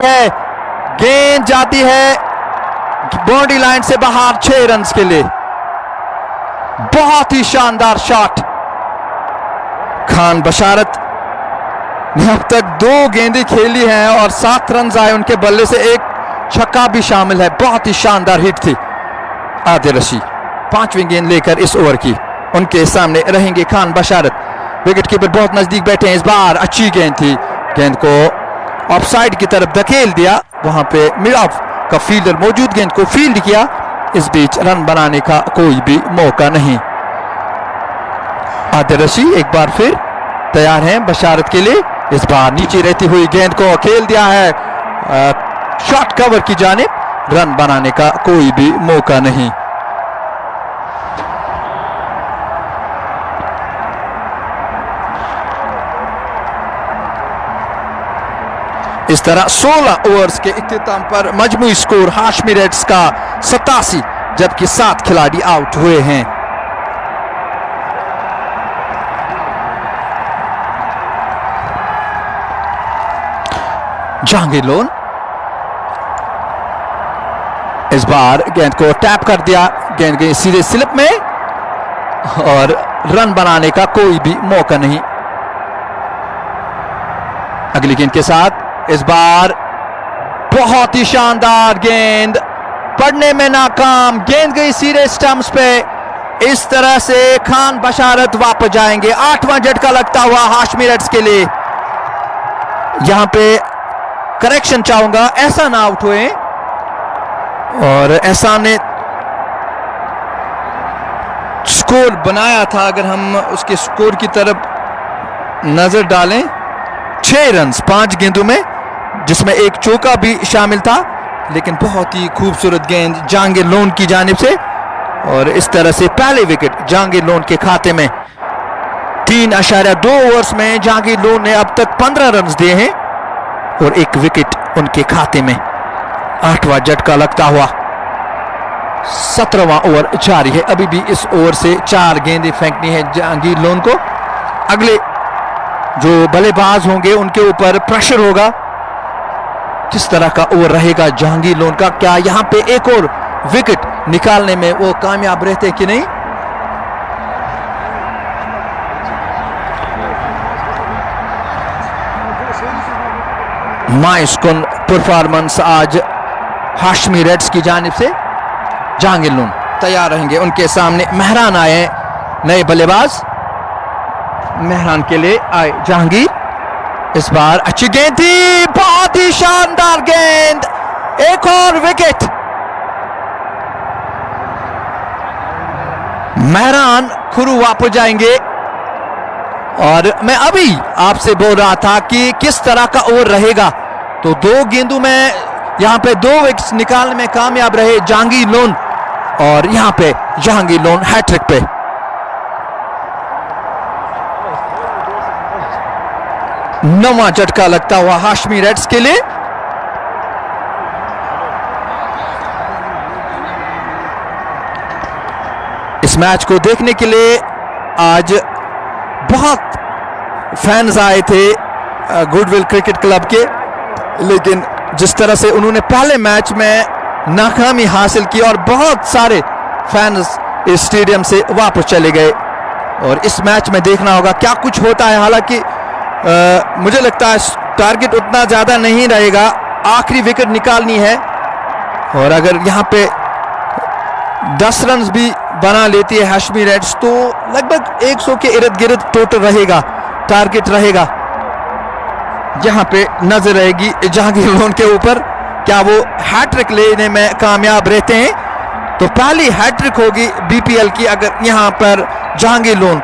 है, गेंद जाती है बाउंड्री लाइन से बाहर 6 रन के लिए। बहुत ही शानदार शॉट। खान बशारत ने अब तक 2 गेंदें खेली हैं और 7 रन आए उनके बल्ले से, एक छक्का भी शामिल है। बहुत ही शानदार हिट थी। आदिल रशीद 5वीं गेंद लेकर इस ओवर की उनके सामने रहेंगे खान बशारत। विकेट कीपर बहुत नजदीक बैठे हैं। इस बार अच्छी गेंद थी, गेंद को ऑफसाइड की तरफ धकेल दिया। वहां पे मिड ऑफ का फील्डर मौजूद, गेंद को फील्ड किया। इस बीच रन बनाने का कोई भी मौका नहीं। आदिल रशीद एक बार फिर तैयार हैं बशारत के लिए। इस बार नीचे रहती हुई गेंद को खेल दिया है शॉट कवर की जानिब, रन बनाने का कोई भी मौका नहीं। इस तरह 16 ओवर्स के इख्तिताम पर मजमूई स्कोर हाशमी रेड्स का 87, जबकि 7 खिलाड़ी आउट हुए हैं। जहांगीर लोन इस बार गेंद को टैप कर दिया, गेंद गई सीधे स्लिप में और रन बनाने का कोई भी मौका नहीं। अगली गेंद के साथ इस बार बहुत ही शानदार गेंद, पड़ने में नाकाम, गेंद गई सीधे स्टंप्स पे। इस तरह से खान बशारत वापस जाएंगे। 8वां झटका लगता हुआ हाशमी रेड्स के लिए। यहां पे करेक्शन चाहूंगा, ऐसा ना आउट हुए और ऐसा ने स्कोर बनाया था। अगर हम उसके स्कोर की तरफ नजर डालें, 6 रन 5 गेंदों में, जिसमें एक चौका भी शामिल था। लेकिन बहुत ही खूबसूरत गेंद जहांगीर लोन की जानिब से और इस तरह से पहले विकेट जहांगीर लोन के खाते में। 3.2 ओवर्स में जहांगीर लोन ने अब तक 15 रन दिए हैं और 1 विकेट उनके खाते में। 8वां झटका लगता हुआ 17वां ओवर जारी है। अभी भी इस ओवर से 4 गेंदें फेंकनी है जहांगीर लोन को। अगले जो बल्लेबाज होंगे उनके ऊपर प्रेशर होगा। किस तरह का ओवर रहेगा जहांगीर लोन का, क्या यहां पे एक और विकेट निकालने में वो कामयाब रहते कि नहीं। माइस्कुन परफॉर्मेंस आज हाशमी रेड्स की जानिब से। जहांगीर लोन तैयार रहेंगे, उनके सामने मेहरान आए हैं नए बल्लेबाज। मेहरान के लिए आए जहांगीर। इस बार अच्छी गेंद थी, बहुत ही शानदार गेंद, एक और विकेट। मेहरान खुरू वापस जाएंगे और मैं अभी आपसे बोल रहा था कि किस तरह का ओवर रहेगा। तो 2 गेंदों में यहां पे 2 विकेट्स निकालने में कामयाब रहे जहांगीर लोन और यहां पे जहांगीर लोन हैट्रिक पे। नवा झटका लगता हुआ हाशमी रेड्स के लिए। इस मैच को देखने के लिए आज बहुत फैंस आए थे गुडविल क्रिकेट क्लब के, लेकिन जिस तरह से उन्होंने पहले मैच में नाकामी हासिल की और बहुत सारे फैंस इस स्टेडियम से वापस चले गए और इस मैच में देखना होगा क्या कुछ होता है। हालांकि मुझे लगता है टारगेट उतना ज्यादा नहीं रहेगा, आखिरी विकेट निकालनी है और अगर यहां पे 10 रन भी बना लेती है हाशमी रेड्स तो लगभग 100 के इर्द गिर्द टोटल रहेगा, टारगेट रहेगा। यहां पे नजर रहेगी जहांगीर लोन के ऊपर, क्या वो हैट्रिक लेने में कामयाब रहते हैं। तो पहली हैट्रिक होगी बीपीएल की अगर यहां पर जहांगीर लोन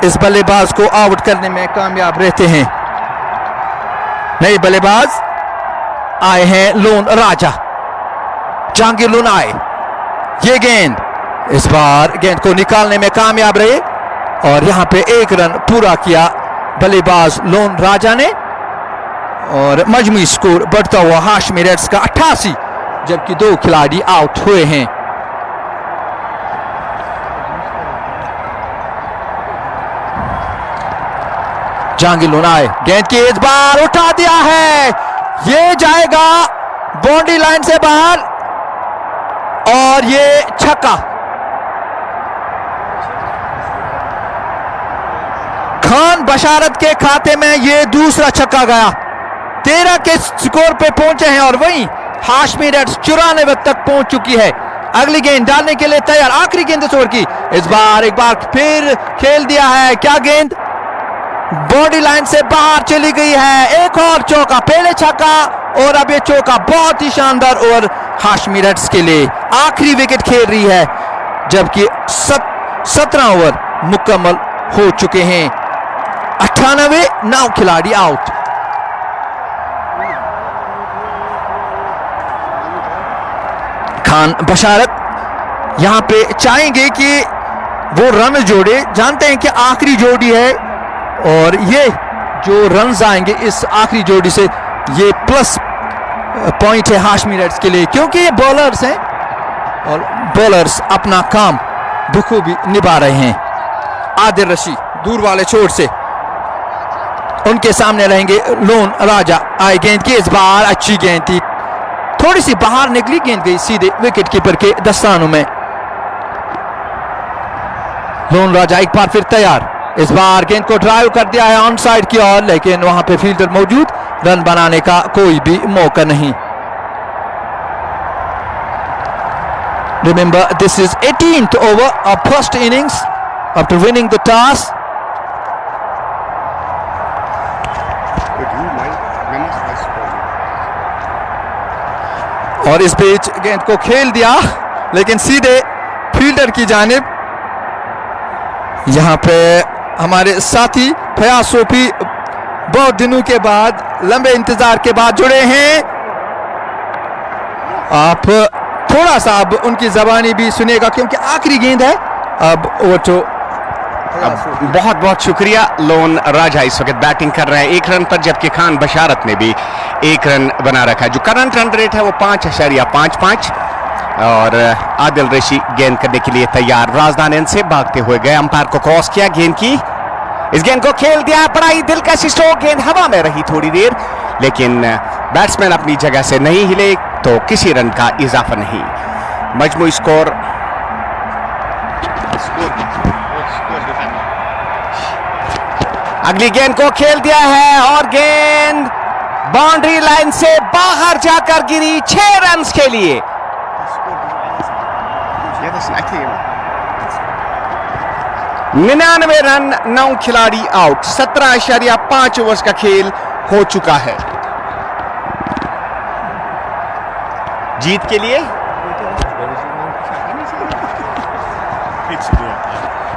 इस बल्लेबाज को आउट करने में कामयाब रहते हैं। नए बल्लेबाज आए हैं लोन राजा। जहांगीर लोन आए, ये गेंद इस बार गेंद को निकालने में कामयाब रहे और यहां पे 1 रन पूरा किया बल्लेबाज लोन राजा ने और मजमूई स्कोर बढ़ता हुआ हाशमी रेड्स का 88, जबकि 2 खिलाड़ी आउट हुए हैं। जहांगीर लोन आए, गेंद की इस बार उठा दिया है, ये जाएगा बाउंड्री लाइन से बाहर और ये छक्का। खान बशारत के खाते में ये दूसरा छक्का गया। 13 के स्कोर पे पहुंचे हैं और वहीं हाशमी रेड्स 94 तक पहुंच चुकी है। अगली गेंद डालने के लिए तैयार, आखिरी गेंद इस ओवर की। इस बार एक बार फिर खेल दिया है, क्या गेंद बॉडी लाइन से बाहर चली गई है। एक और चौका, पहले छक्का और अब ये चौका। बहुत ही शानदार ओवर हाशमी रेड्स के लिए। आखिरी विकेट खेल रही है जबकि 17 ओवर मुकम्मल हो चुके हैं। 98, 9 खिलाड़ी आउट। खान बशारत यहां पे चाहेंगे कि वो रन जोड़े, जानते हैं कि आखिरी जोड़ी है और ये जो रन्स आएंगे इस आखिरी जोड़ी से ये प्लस पॉइंट है हाशमी रेड्स के लिए, क्योंकि ये बॉलर्स हैं और बॉलर्स अपना काम बखूबी निभा रहे हैं। आदिल रशीद दूर वाले छोर से उनके सामने रहेंगे। लोन राजा आए गेंद की, इस बार अच्छी गेंद थी, थोड़ी सी बाहर निकली, गेंद गई सीधे विकेट कीपर के दस्तानों में। लोन राजा एक बार फिर तैयार, इस बार गेंद को ड्राइव कर दिया है ऑन साइड की ओर, लेकिन वहां पे फील्डर मौजूद, रन बनाने का कोई भी मौका नहीं। Remember, this is 18th over of first innings after winning the toss. और इस बीच गेंद को खेल दिया लेकिन सीधे फील्डर की जानिब। यहां पे हमारे साथी फयाज सोफी बहुत दिनों के बाद, लंबे इंतजार के बाद जुड़े हैं। आप थोड़ा सा अब उनकी जबानी भी सुनेगा क्योंकि आखिरी गेंद है। अब वो तो बहुत बहुत शुक्रिया। लोन राजा इस वक्त बैटिंग कर रहे हैं 1 रन पर, जबकि खान बशारत ने भी 1 रन बना रखा है। जो करंट रन रेट है वो 5.55 और आदिल रशीद गेंद करने के लिए तैयार। राजदान एंड से भागते हुए गए, अंपायर को क्रॉस किया, गेंद की, इस गेंद को खेल दिया। बड़ा ही दिलकश स्ट्रोक, गेंद हवा में रही थोड़ी देर, लेकिन बैट्समैन अपनी जगह से नहीं हिले तो किसी रन का इजाफा नहीं। मजमूई स्कोर अगली गेंद को खेल दिया है और गेंद बाउंड्री लाइन से बाहर जाकर गिरी 6 रन के लिए। 99 रन, 9 खिलाड़ी आउट। 17.5 ओवर्स का खेल हो चुका है। जीत के लिए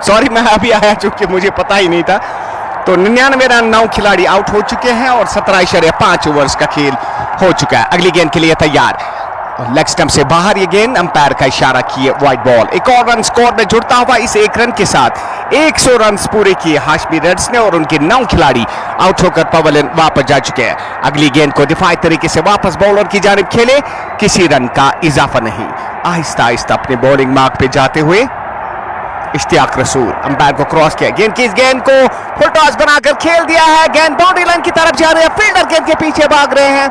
सॉरी, मैं अभी आया चूंकि मुझे पता ही नहीं था। तो 99 रन, 9 खिलाड़ी आउट हो चुके हैं और 17.5 ओवर्स का खेल हो चुका है। अगली गेंद के लिए तैयार, लेग स्टंप से बाहर ये गेंद, अंपायर का इशारा किए वाइड बॉल। एक और रन स्कोर में जुड़ता हुआ इस 1 रन के साथ 100 रन पूरे किए हाशमी रेड्स ने और उनके 9 खिलाड़ी आउट होकर पवेलियन वापस जा चुके हैं। अगली गेंद को दिफाई तरीके से वापस बॉलर की जानिब खेले, किसी रन का इजाफा नहीं। आहिस्ता आहिस्ता अपने बॉलिंग मार्क पे जाते हुए इश्तियाक रसूल अंपायर को क्रॉस किया, गेंद की, इस गेंद को फुल टॉस बनाकर खेल दिया है। गेंद बाउंड्री लाइन की तरफ जा रही है, फील्डर गेंद के पीछे भाग रहे हैं।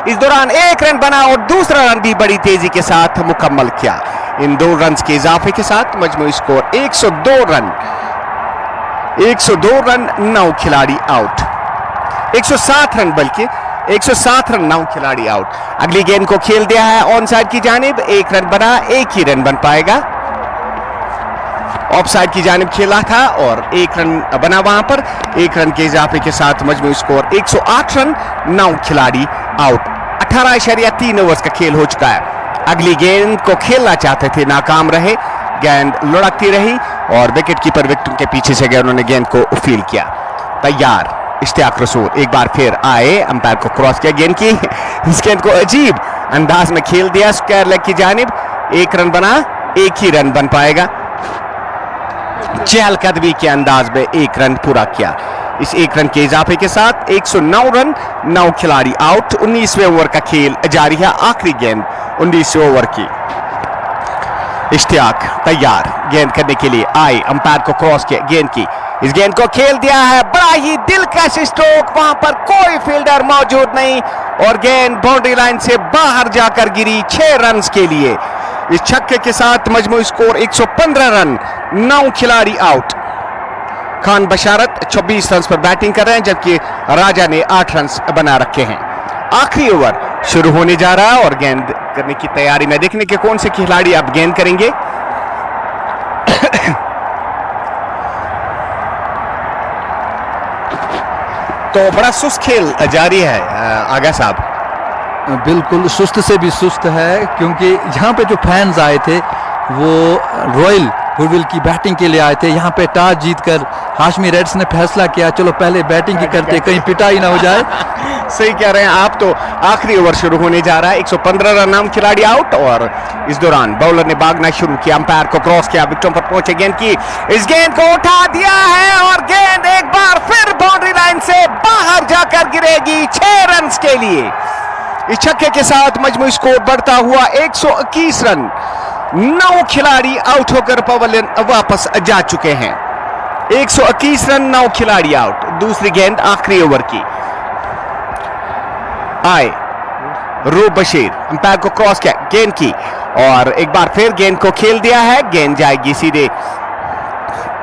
इस दौरान 1 रन बना और दूसरा रन भी बड़ी तेजी के साथ मुकम्मल किया। इन 2 रन के इजाफे के साथ मजमूई स्कोर 102 रन, 9 खिलाड़ी आउट। 107 रन, बल्कि 107 रन, 9 खिलाड़ी आउट। अगली गेंद को खेल दिया है ऑन साइड की जानिब, 1 रन बना, 1 ही रन बन पाएगा। ऑफ साइड की जानिब खेला था और 1 रन बना वहां पर। 1 रन के इजाफे के साथ मजमूई स्कोर 108 रन, 9 खिलाड़ी आउट। 18.3 ओवर्स का खेल हो चुका है। अगली गेंद को खेलना चाहते थे, नाकाम रहे, गेंद लुढ़कती रही और विकेट कीपर विकेट के पीछे से गए, उन्होंने गेंद को फील किया। तैयार इश्तियाक रसूल एक बार फिर आए, अंपायर को क्रॉस किया, गेंद की, इस गेंद को अजीब अंदाज में खेल दिया स्क्वायर लेग की जानिब। 1 रन बना, 1 ही रन बन पाएगा। चहलकदमी के अंदाज में 1 रन पूरा किया। इस 1 रन के इजाफे के साथ 109 रन, 9 खिलाड़ी आउट। 19वें ओवर का खेल जारी है, आखिरी गेंद 19वें ओवर की। इश्तियाक तैयार गेंद करने के लिए आए, अंपायर को क्रॉस किया, गेंद की, इस गेंद को खेल दिया है, बड़ा ही दिलकश स्ट्रोक, वहां पर कोई फील्डर मौजूद नहीं और गेंद बाउंड्री लाइन से बाहर जाकर गिरी 6 रन के लिए। इस छक्के के साथ मजमूई स्कोर 115 रन, 9 खिलाड़ी आउट। खान बशारत 24 रन पर बैटिंग कर रहे हैं, जबकि राजा ने 8 रन बना रखे हैं। आखिरी ओवर शुरू होने जा रहा है और गेंद करने की तैयारी में देखने के कौन से खिलाड़ी अब गेंद करेंगे। तो बड़ा सुस्त खेल जारी है आगा साहब। बिल्कुल सुस्त से भी सुस्त है, क्योंकि यहाँ पे जो फैंस आए थे वो रॉयल गुडविल की बैटिंग के लिए आए थे। यहाँ पे टॉस जीतकर हाशमी रेड्स ने फैसला किया चलो पहले बैटिंग ही करते, कहीं पिटाई ना हो जाए। सही कह रहे हैं आप। तो आखिरी ओवर शुरू होने जा रहा है, 115 रन, नाम खिलाड़ी आउट। और इस दौरान बॉलर ने भागना शुरू किया, अंपायर को क्रॉस किया, विकेटों पर पहुंचे गेंद की, इस गेंद को उठा दिया है और गेंद एक बार फिर बाउंड्री लाइन से बाहर जाकर गिरेगी 6 रन के लिए। इस छक्के के साथ मजमूई स्कोर बढ़ता हुआ 121 रन, 9 खिलाड़ी आउट होकर पवेलियन वापस जा चुके हैं। 121 रन, 9 खिलाड़ी आउट। दूसरी गेंद आखिरी ओवर की आए, रो बशीर अंपायर को क्रॉस किया गेंद की और एक बार फिर गेंद को खेल दिया है। गेंद जाएगी सीधे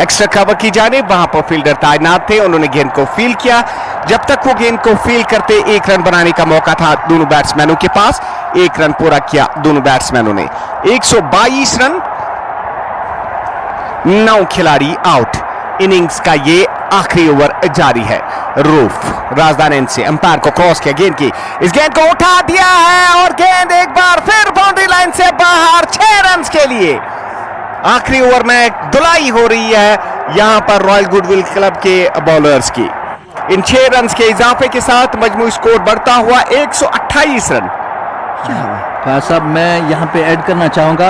एक्स्ट्रा कवर की जाने। वहां पर फील्डर तैनात थे, उन्होंने गेंद को फील किया। जब तक वो गेंद को फील करते 1 रन बनाने का मौका था दोनों बैट्समैनों के पास। 1 रन पूरा किया दोनों बैट्समैनों ने। 122 रन, 9 खिलाड़ी आउट। इनिंग्स का ये आखिरी ओवर जारी है। रूफ राजधानी से अंपायर को क्रॉस किया गेंद की, इस गेंद को उठा दिया है और गेंद एक बार फिर बाउंड्री लाइन से बाहर 6 रन के लिए। आखिरी ओवर में धुलाई हो रही है यहां पर रॉयल गुडविल क्लब के बॉलर्स की। इन 6 रन के इजाफे के साथ मजमूई स्कोर बढ़ता हुआ 128 रन। साहब मैं यहाँ पे ऐड करना चाहूंगा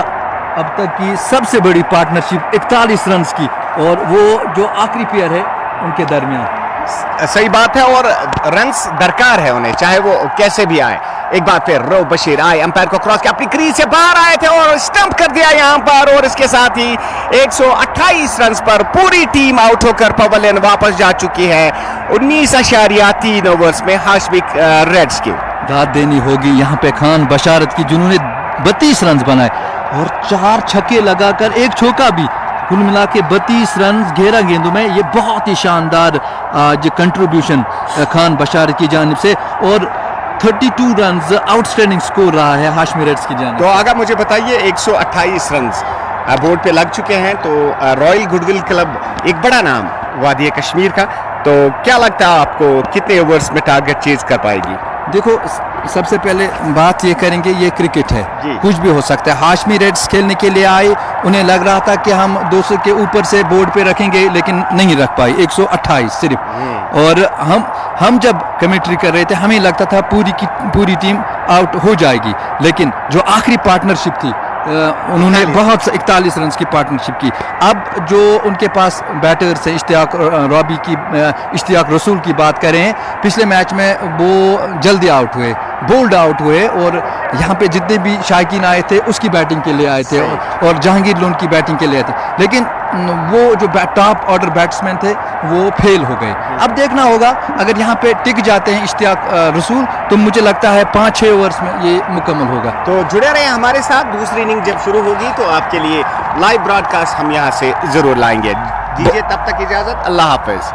अब तक की सबसे बड़ी पार्टनरशिप 41 रन की, और वो जो आखिरी पेयर है उनके दरमियान। सही बात है, और रन्स दरकार है उन्हें, चाहे वो कैसे भी आए। एक बार फिर रो बशीर आए, अंपायर को क्रॉस किया, अपनी क्रीज से बाहर आए थे और स्टंप कर दिया यहां पर। और इसके साथ ही 128 रन पर पूरी टीम आउट होकर पवेलियन वापस जा चुकी है 19.3 ओवर्स में हाशमी रेड्स की। दाद देनी होगी यहाँ पे खान बशारत की, जिन्होंने 32 रन बनाए और 4 छक्के लगाकर 1 चौका भी। कुल मिला के 32 रन 11 गेंदों में, ये बहुत ही शानदार आज कंट्रीब्यूशन खान बशारत की जानिब से। और 32 रन आउटस्टैंडिंग स्कोर रहा है हाशमी रेड्स की जानिब। तो आगे मुझे बताइए 128 रन बोर्ड पे लग चुके हैं, तो रॉयल गुडविल क्लब एक बड़ा नाम वादी कश्मीर का, तो क्या लगता है आपको कितने ओवर्स में टारगेट चेज कर पाएगी? देखो सबसे पहले बात ये करेंगे, ये क्रिकेट है, कुछ भी हो सकता है। हाशमी रेड्स खेलने के लिए आए, उन्हें लग रहा था कि हम 200 के ऊपर से बोर्ड पे रखेंगे, लेकिन नहीं रख पाए 128 सिर्फ। और हम जब कमेंट्री कर रहे थे हमें लगता था पूरी टीम आउट हो जाएगी, लेकिन जो आखिरी पार्टनरशिप थी उन्होंने बहुत 41 रन की पार्टनरशिप की। अब जो उनके पास बैटर्स हैं, इश्तियाक रॉबी की, इश्तियाक रसूल की बात करें, पिछले मैच में वो जल्दी आउट हुए, बोल्ड आउट हुए, और यहाँ पे जितने भी शायकीन आए थे उसकी बैटिंग के लिए आए थे और जहांगीर लोन की बैटिंग के लिए आए थे, लेकिन वो जो टॉप ऑर्डर बैट्समैन थे वो फेल हो गए। अब देखना होगा अगर यहाँ पे टिक जाते हैं इश्तियाक रसूल, तो मुझे लगता है 5-6 ओवर्स में ये मुकम्मल होगा। तो जुड़े रहे हमारे साथ, दूसरी इनिंग जब शुरू होगी तो आपके लिए लाइव ब्रॉडकास्ट हम यहाँ से जरूर लाएंगे। दीजिए तब तक इजाजत, अल्लाह हाफिज।